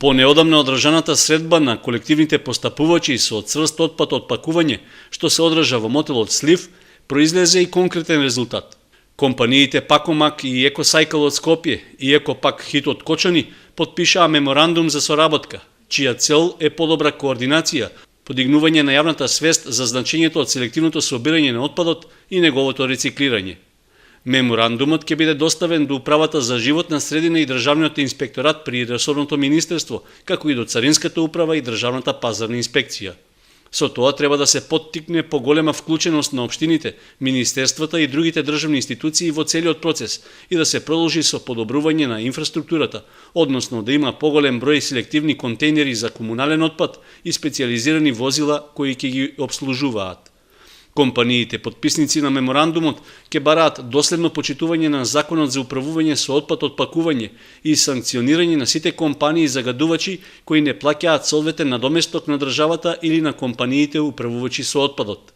По неодамна одржаната средба на колективните постапувачи со цврст отпад од пакување, што се одржа во мотелот Слив, произлезе и конкретен резултат. Компаниите Пакомак и Екосайкл од Скопје и Екопак Хит од Кочани потпишаа меморандум за соработка, чија цел е подобра координација, подигнување на јавната свест за значењето од селективното собирање на отпадот и неговото рециклирање. Меморандумот ќе биде доставен до Управата за животна средина и Државниот инспекторат при ресорното министерство, како и до Царинската управа и Државната пазарна инспекција. Со тоа треба да се поттикне поголема вклученост на општините, министерствата и другите државни институции во целиот процес и да се продолжи со подобрување на инфраструктурата, односно да има поголем број селективни контейнери за комунален отпад и специјализирани возила кои ќе ги обслужуваат. Компаниите потписници на меморандумот ќе бараат доследно почитување на Законот за управување со отпад од пакување и санкционирање на сите компании загадувачи кои не плаќаат соодветен надоместок на државата или на компаниите управувачи со отпадот.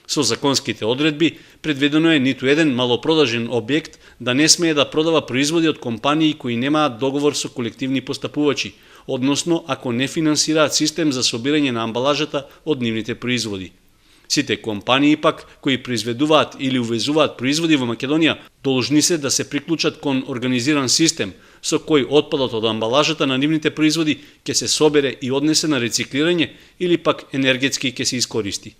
Со законските одредби предвидено е ниту еден малопродажен објект да не смее да продава производи од компании кои немаат договор со колективни постапувачи, односно ако не финансираат систем за собирање на амбалажата од нивните производи. Сите компании пак кои произведуваат или увезуваат производи во Македонија должни се да се приклучат кон организиран систем со кој отпадот од амбалажата на нивните производи ќе се собере и однесе на рециклирање или пак енергетски ќе се искористи.